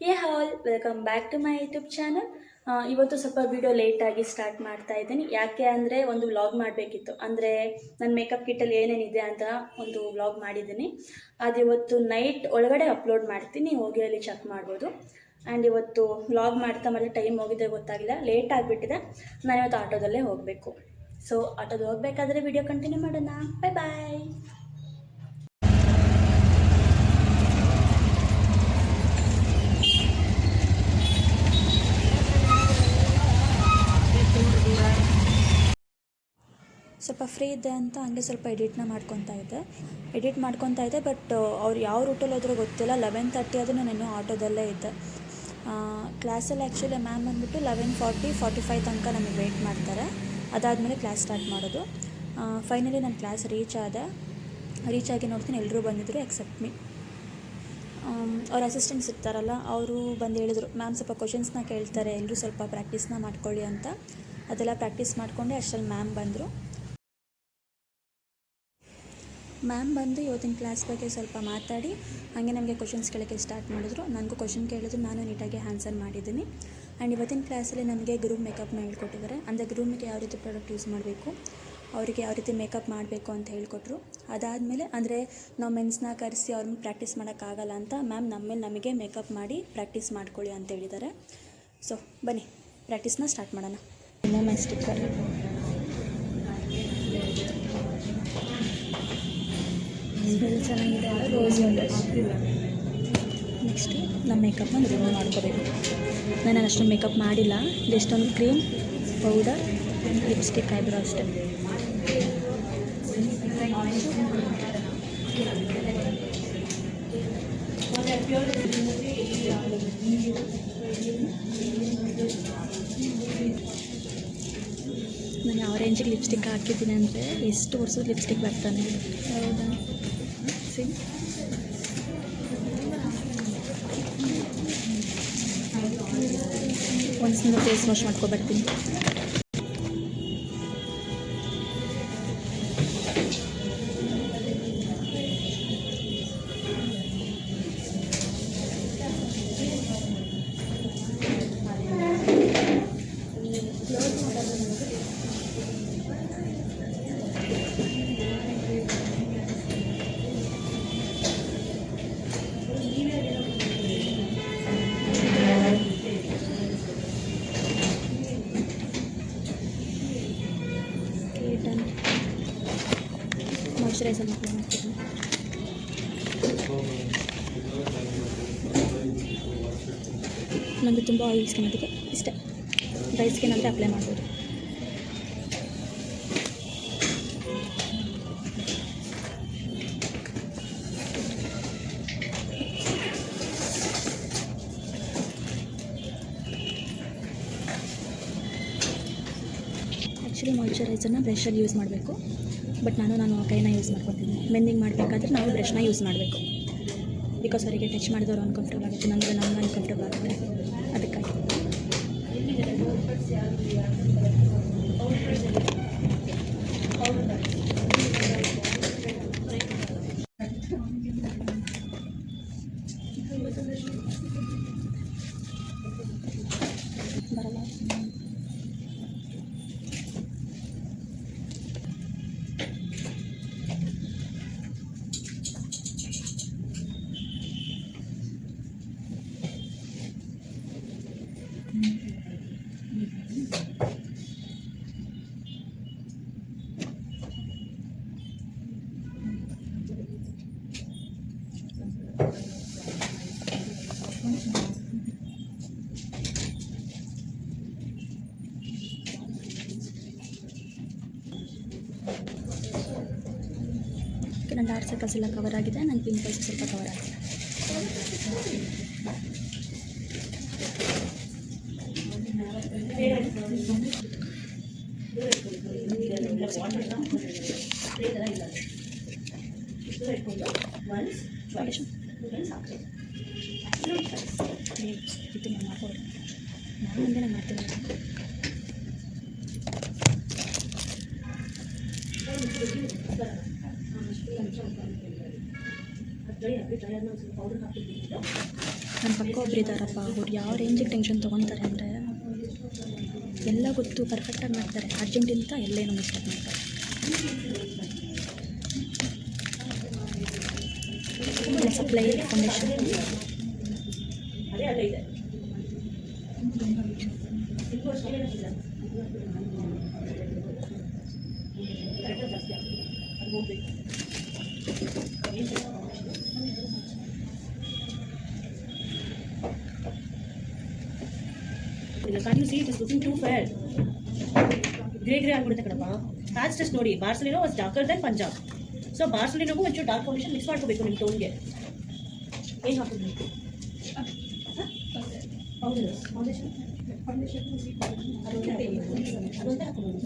Hey all welcome back to my YouTube channel. ಇವತ್ತು ಸ್ವಲ್ಪ video ಲೇಟಾಗಿ ಸ್ಟಾರ್ಟ್ ಮಾಡ್ತಾ ಇದ್ದೀನಿ. ಯಾಕೆ ಅಂದರೆ ಒಂದು ವ್ಲಾಗ್ ಮಾಡಬೇಕಿತ್ತು. ಅಂದರೆ ನನ್ನ ಮೇಕಪ್ ಕಿಟ್ಟಲ್ಲಿ ಏನೇನಿದೆ ಅಂತ ಒಂದು ವ್ಲಾಗ್ ಮಾಡಿದ್ದೀನಿ. ಅದು ಇವತ್ತು ನೈಟ್ ಒಳಗಡೆ ಅಪ್ಲೋಡ್ ಮಾಡ್ತೀನಿ, ಹೋಗಿ ಅಲ್ಲಿ ಚೆಕ್ ಮಾಡ್ಬೋದು. ಆ್ಯಂಡ್ ಇವತ್ತು ವ್ಲಾಗ್ ಮಾಡ್ತಾ ಮತ್ತೆ ಟೈಮ್ ಹೋಗಿದೆ ಗೊತ್ತಾಗಿಲ್ಲ, ಲೇಟ್ ಆಗಿಬಿಟ್ಟಿದೆ. ನಾನು ಇವತ್ತು ಆಟೋದಲ್ಲೇ ಹೋಗಬೇಕು. ಸೊ ಆಟೋದು ಹೋಗಬೇಕಾದ್ರೆ ವಿಡಿಯೋ ಕಂಟಿನ್ಯೂ ಮಾಡೋಣ. ಬಾಯ್ ಬಾಯ್. ಸ್ವಲ್ಪ ಫ್ರೀ ಇದ್ದೆ ಅಂತ ಹಂಗೆ ಸ್ವಲ್ಪ ಎಡಿಟ್ ಮಾಡ್ಕೊತಾ ಇದ್ದೆ. ಬಟ್ ಅವ್ರು ಯಾವ ರೂಟಲ್ಲಿ ಹೋದ್ರೂ ಗೊತ್ತಿಲ್ಲ. 11:30 ಆದರೂ ನಾನು ಇನ್ನೂ ಆಟೋದಲ್ಲೇ ಇದ್ದೆ. ಕ್ಲಾಸಲ್ಲಿ ಆ್ಯಕ್ಚುಲಿ ಮ್ಯಾಮ್ ಬಂದುಬಿಟ್ಟು 11:45 ತನಕ ನಮಗೆ ವೆಯ್ಟ್ ಮಾಡ್ತಾರೆ. ಅದಾದಮೇಲೆ ಕ್ಲಾಸ್ ಸ್ಟಾರ್ಟ್ ಮಾಡೋದು. ಫೈನಲಿ ನಾನು ಕ್ಲಾಸ್ ರೀಚ್ ಆಗಿ ನೋಡ್ತೀನಿ ಎಲ್ಲರೂ ಬಂದಿದ್ದರು ಎಕ್ಸೆಪ್ಟ್ ಮೀ. ಅವ್ರ ಅಸಿಸ್ಟೆಂಟ್ಸ್ ಇರ್ತಾರಲ್ಲ, ಅವರು ಬಂದು ಹೇಳಿದ್ರು, ಮ್ಯಾಮ್ ಸ್ವಲ್ಪ ಕ್ವಶನ್ಸ್ನ ಕೇಳ್ತಾರೆ, ಎಲ್ಲರೂ ಸ್ವಲ್ಪ ಪ್ರಾಕ್ಟೀಸ್ನ ಮಾಡ್ಕೊಳ್ಳಿ ಅಂತ. ಅದೆಲ್ಲ ಪ್ರಾಕ್ಟೀಸ್ ಮಾಡಿಕೊಂಡೆ ಅಷ್ಟರಲ್ಲಿ ಮ್ಯಾಮ್ ಬಂದರು. ಮ್ಯಾಮ್ ಬಂದು ಇವತ್ತಿನ ಕ್ಲಾಸ್ ಬಗ್ಗೆ ಸ್ವಲ್ಪ ಮಾತಾಡಿ ಹಾಗೆ ನಮಗೆ ಕ್ವಶನ್ಸ್ ಕೇಳೋಕ್ಕೆ ಸ್ಟಾರ್ಟ್ ಮಾಡಿದ್ರು. ನನಗೂ ಕ್ವಶನ್ ಕೇಳಿದ್ರು, ನಾನು ನೀಟಾಗಿ ಆನ್ಸರ್ ಮಾಡಿದ್ದೀನಿ. ಆ್ಯಂಡ್ ಇವತ್ತಿನ ಕ್ಲಾಸಲ್ಲಿ ನಮಗೆ ಗ್ರೂಮ್ ಮೇಕಪ್ನ ಹೇಳ್ಕೊಟ್ಟಿದ್ದಾರೆ. ಅಂದರೆ ಗ್ರೂಮಿಗೆ ಯಾವ ರೀತಿ ಪ್ರಾಡಕ್ಟ್ ಯೂಸ್ ಮಾಡಬೇಕು, ಅವರಿಗೆ ಯಾವ ರೀತಿ ಮೇಕಪ್ ಮಾಡಬೇಕು ಅಂತ ಹೇಳ್ಕೊಟ್ರು. ಅದಾದಮೇಲೆ ಅಂದರೆ ನಾವು ಮೆನ್ಸ್ನ ಕರೆಸಿ ಅವ್ರನ್ನ ಪ್ರಾಕ್ಟೀಸ್ ಮಾಡೋಕ್ಕಾಗಲ್ಲ ಅಂತ ಮ್ಯಾಮ್ ನಮಗೆ ಮೇಕಪ್ ಮಾಡಿ ಪ್ರಾಕ್ಟೀಸ್ ಮಾಡ್ಕೊಳ್ಳಿ ಅಂತ ಹೇಳಿದ್ದಾರೆ. ಸೊ ಬನ್ನಿ ಪ್ರಾಕ್ಟೀಸ್ನ ಸ್ಟಾರ್ಟ್ ಮಾಡೋಣ. ಮೈ ಸ್ಟಿಕ್ಕರ್ ಸ್ಮೆಲ್ ಚೆನ್ನಾಗಿದೆ, ರೋಸ್ ವಾಟರ್. ನೆಕ್ಸ್ಟು ನಮ್ಮ ಮೇಕಪ್ನ ರಿಮೂವ್ ಮಾಡ್ಕೋಬೇಕು. ನಾನು ಅಷ್ಟೊಂದು ಮೇಕಪ್ ಮಾಡಿಲ್ಲ, ಜಸ್ಟ್ ಒಂದು ಕ್ರೀಮ್, ಪೌಡರ್, ಲಿಪ್ಸ್ಟಿಕ್, ಐಬ್ರೋ ಅಷ್ಟೇ. ನಾನು ಯಾವ ರೇಂಜಿಗೆ ಲಿಪ್ಸ್ಟಿಕ್ ಹಾಕಿದ್ದೀನಿ ಅಂದರೆ ಎಷ್ಟು ವರ್ಷದ ಲಿಪ್ಸ್ಟಿಕ್ ಬರ್ತಾನೆ. ಹೌದಾ? ಒಂದ್ಸಲ ಫೇಸ್ ವಾಶ್ ಮಾಡ್ಕೊಬರ್ತೀನಿ. ಮಾಯ್ಚರೈಸರ್ ಮಾಡ್ತೀನಿ. ನನಗೆ ತುಂಬ ಆಯಿಲ್ ಸ್ಕಿನ್, ಅದಕ್ಕೆ ಇಷ್ಟೇ. ಡ್ರೈ ಸ್ಕಿನ್ ಅಂದರೆ ಅಪ್ಲೈ ಮಾಡ್ಬೋದು. ಆ್ಯಕ್ಚುಲಿ ಮಾಯ್ಚರೈಸರ್ನ ಬ್ರಷಲ್ಲಿ ಯೂಸ್ ಮಾಡಬೇಕು, ಬಟ್ ನಾನು ಕೈನ ಯೂಸ್ ಮಾಡ್ಕೊತೀನಿ. ಮೆಂದಿಂಗ್ ಮಾಡಬೇಕಾದ್ರೆ ನಾವು ಬ್ರಷ್ನ ಯೂಸ್ ಮಾಡಬೇಕು. ಬಿಕಾಸ್ ಅವರಿಗೆ ಟಚ್ ಮಾಡಿದವರು ಅನ್ಕಂಫರ್ಟಬಲ್ ಆಗುತ್ತೆ, ನಮಗೆ ಅನ್ಕಂಫರ್ಟಬಲ್ ಆಗುತ್ತೆ. ಅದಕ್ಕಾಗಿ ಬರಲ್ಲ. ನನ್ನ ಡಾರ್ಕ್ ಸರ್ಕಲ್ಸ್ ಎಲ್ಲ ಕವರ್ ಆಗಿದೆ, ನನ್ನ ಪಿಂಪಲ್ಸ್ ಸ್ವಲ್ಪ ಕವರ್ ಆಗಿದೆ. ನಾನು ಮಾಡ್ತೀನಿ. ಪೌಡರ್ ಹಾಕಿದ್ದೀನಿ. ನನ್ನ ಪಕ್ಕ ಒಬ್ರು ಇದ್ದಾರಪ್ಪ, ಅವ್ರು ಯಾವ ರೇಂಜಿಗೆ ಟೆನ್ಷನ್ ತೊಗೊತಾರೆ ಅಂದರೆ ಎಲ್ಲ ಗೊತ್ತು, ಪರ್ಫೆಕ್ಟಾಗಿ ಮಾಡ್ತಾರೆ, ಅರ್ಜೆಂಟಿಂತ ಎಲ್ಲೇನೋ ಮಿಸ್ಟೇಕ್ ಮಾಡ್ತಾರೆ. Supply foundation Can't you see it is looking too fair? Grey ಆಗ್ಬಿಡುತ್ತೆ ಕಣಪ್ಪ. ಪ್ಯಾಚ್ ಟೆಸ್ಟ್ ನೋಡಿ, Barcelino was darker than Punjab. So ಬಾರ್ಸಲಿನೋಗೂ ಒಂಚೂರು ಡಾರ್ಕ್ ಫೌಂಡೇಶನ್ ಮಿಕ್ಸ್ ಮಾಡ್ಕೋಬೇಕು ನಿಮ್ಮ ಟೋನ್ಗೆ. ಏನು ಹಾಕೋಬೇಕು? ಫೌಂಡೇಶನ್ ಅದೊಂದೇ ಹಾಕೋಬೋದು.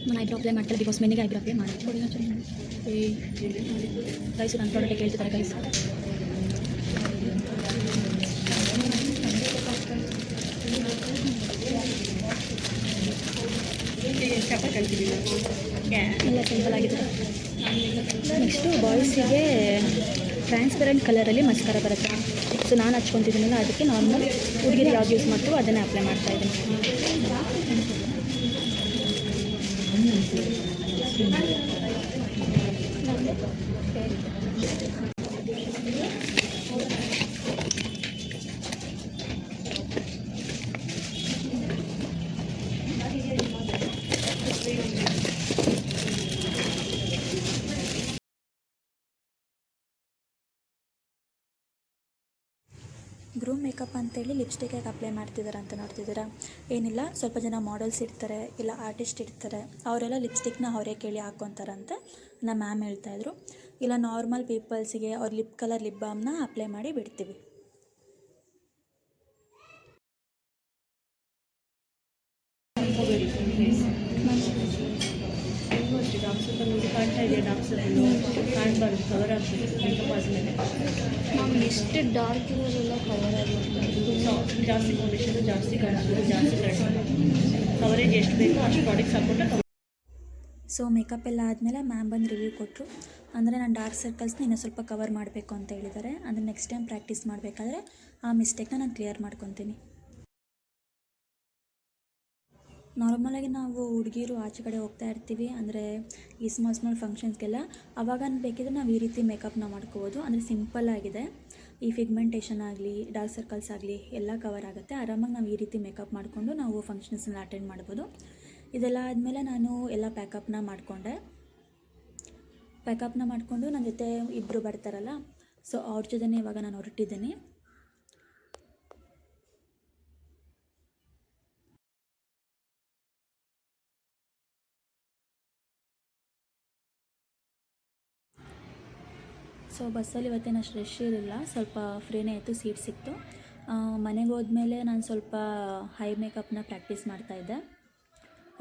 ನಾನು ಐಬ್ರೋ ಅಪ್ಲೈ ಮಾಡ್ತಾರೆ, ಬಿಕಾಸ್ ಮೆನಿಗೆ ಐಬ್ರೋ ಅಪ್ಲೈ ಮಾಡಿ ಗೈಸು ನನ್ನ ಪ್ರಾಡಕ್ಟ್ ಕೇಳ್ತಿದ್ದಾರೆ ಗೈಸ್. ಎಲ್ಲ ಸಿಂಪಲ್ ಆಗಿದೆ. ನೆಕ್ಸ್ಟು ಬಾಯ್ಸಿಗೆ ಟ್ರಾನ್ಸ್ಪರೆಂಟ್ ಕಲರಲ್ಲಿ ಮಸ್ಕಾರ ಬರುತ್ತೆ. ಸೊ ನಾನು ಹಚ್ಕೊತಿದ್ದೀನಲ್ಲ, ಅದಕ್ಕೆ ನಾರ್ಮಲ್ ಹುಡುಗಿರು ಯಾವ್ದು ಯೂಸ್ ಮಾಡ್ತೀವೋ ಅದನ್ನೇ ಅಪ್ಲೈ ಮಾಡ್ತಾಯಿದ್ದೀನಿ. ಗ್ರೂಮ್ ಮೇಕಪ್ ಅಂತೇಳಿ ಲಿಪ್ಸ್ಟಿಕ್ಕಾಗಿ ಅಪ್ಲೈ ಮಾಡ್ತಿದ್ದಾರೆ ಅಂತ ನೋಡ್ತಿದ್ದೀರಾ. ಏನಿಲ್ಲ, ಸ್ವಲ್ಪ ಜನ ಮಾಡಲ್ಸ್ ಇರ್ತಾರೆ, ಇಲ್ಲ ಆರ್ಟಿಸ್ಟ್ ಇರ್ತಾರೆ, ಅವರೆಲ್ಲ ಲಿಪ್ಸ್ಟಿಕ್ನ ಅವರೇ ಕೇಳಿ ಹಾಕ್ಕೊತಾರಂತೆ ನಮ್ಮ ಮ್ಯಾಮ್ ಹೇಳ್ತಾಯಿದ್ರು. ಇಲ್ಲ ನಾರ್ಮಲ್ ಪೀಪಲ್ಸಿಗೆ ಅವ್ರ ಲಿಪ್ ಕಲರ್ ಲಿಪ್ ಬಾಮ್ನ ಅಪ್ಲೈ ಮಾಡಿ ಬಿಡ್ತೀವಿ. ಕಾಣ್ತಾ ಇದೆ ಡಾರ್ಕ್ ಸರ್ಕಲ್ಲು ಕಾಣಬಾರ್ದು, ಕವರ್ ಆಗಬೇಕು ಮೇಕಪ್ ಆದಮೇಲೆ. ನಾವು ಎಷ್ಟು ಡಾರ್ಕ್ ಇರೋದೆಲ್ಲ ಕವರ್ ಆಗುತ್ತೆ. ಜಾಸ್ತಿ ಫೌಂಡೇಶನು ಜಾಸ್ತಿ ಕಾಣಿಸೋದು, ಜಾಸ್ತಿ ಕವರೇಜ್ ಎಷ್ಟು ಬೇಕೋ ಅಷ್ಟು ಪ್ರಾಡಕ್ಟ್ಸ್ ಹಾಕ್ಬಿಟ್ಟು. ಸೊ ಮೇಕಪ್ ಎಲ್ಲ ಆದಮೇಲೆ ಮ್ಯಾಮ್ ಬಂದು ರಿವ್ಯೂ ಕೊಟ್ಟರು. ಅಂದರೆ ನಾನು ಡಾರ್ಕ್ ಸರ್ಕಲ್ಸ್ನ ಇನ್ನೂ ಸ್ವಲ್ಪ ಕವರ್ ಮಾಡಬೇಕು ಅಂತ ಹೇಳಿದ್ದಾರೆ. ಅಂದರೆ ನೆಕ್ಸ್ಟ್ ಟೈಮ್ ಪ್ರಾಕ್ಟೀಸ್ ಮಾಡಬೇಕಾದ್ರೆ ಆ ಮಿಸ್ಟೇಕ್ನ ನಾನು ಕ್ಲಿಯರ್ ಮಾಡ್ಕೊತೀನಿ. ನಾರ್ಮಲಾಗಿ ನಾವು ಹುಡುಗಿರು ಆಚೆ ಕಡೆ ಹೋಗ್ತಾ ಇರ್ತೀವಿ, ಅಂದರೆ ಈ ಸ್ಮಾಲ್ ಫಂಕ್ಷನ್ಸ್ಗೆಲ್ಲ, ಅವಾಗ ಬೇಕಿದ್ರೆ ನಾವು ಈ ರೀತಿ ಮೇಕಪ್ನ ಮಾಡ್ಕೋಬೋದು. ಅಂದರೆ ಸಿಂಪಲ್ ಆಗಿದೆ, ಈ ಫಿಗ್ಮೆಂಟೇಷನ್ ಆಗಲಿ ಡಾರ್ಕ್ ಸರ್ಕಲ್ಸ್ ಆಗಲಿ ಎಲ್ಲ ಕವರ್ ಆಗುತ್ತೆ. ಆರಾಮಾಗಿ ನಾವು ಈ ರೀತಿ ಮೇಕಪ್ ಮಾಡಿಕೊಂಡು ನಾವು ಫಂಕ್ಷನ್ಸ್ನ ಅಟೆಂಡ್ ಮಾಡ್ಬೋದು. ಇದೆಲ್ಲ ಆದಮೇಲೆ ನಾನು ಎಲ್ಲ ಪ್ಯಾಕಪ್ನ ಮಾಡಿಕೊಂಡು ನನ್ನ ಜೊತೆ ಇಬ್ಬರು ಬರ್ತಾರಲ್ಲ, ಸೊ ಅವ್ರ ಜೊತೆನೇ ಇವಾಗ ನಾನು ಹೊರಟಿದ್ದೀನಿ. ಸೊ ಬಸ್ಸಲ್ಲಿ ಇವತ್ತೇನು ಅಷ್ಟು ರಶ್ ಇರಲಿಲ್ಲ, ಸ್ವಲ್ಪ ಫ್ರೀನೇ ಇತ್ತು, ಸೀಟ್ ಸಿಕ್ತು. ಮನೆಗೆ ಹೋದ್ಮೇಲೆ ನಾನು ಸ್ವಲ್ಪ ಹೈ ಮೇಕಪ್ನ ಪ್ರಾಕ್ಟೀಸ್ ಮಾಡ್ತಾಯಿದ್ದೆ.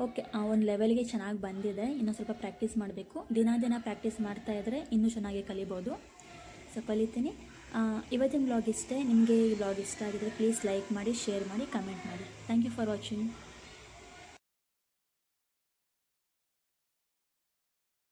ಓಕೆ, ಒಂದು ಲೆವೆಲ್ಗೆ ಚೆನ್ನಾಗಿ ಬಂದಿದೆ, ಇನ್ನೂ ಸ್ವಲ್ಪ ಪ್ರಾಕ್ಟೀಸ್ ಮಾಡಬೇಕು. ದಿನ ಪ್ರಾಕ್ಟೀಸ್ ಮಾಡ್ತಾಯಿದ್ರೆ ಇನ್ನೂ ಚೆನ್ನಾಗಿ ಕಲಿಬೋದು. ಸೊ ಕಲಿತೀನಿ. ಇವತ್ತಿನ ಬ್ಲಾಗ್ ಇಷ್ಟೇ. ನಿಮಗೆ ಈ ಬ್ಲಾಗ್ ಇಷ್ಟ ಆಗಿದ್ರೆ ಪ್ಲೀಸ್ ಲೈಕ್ ಮಾಡಿ, ಶೇರ್ ಮಾಡಿ, ಕಮೆಂಟ್ ಮಾಡಿ. Thank you for watching.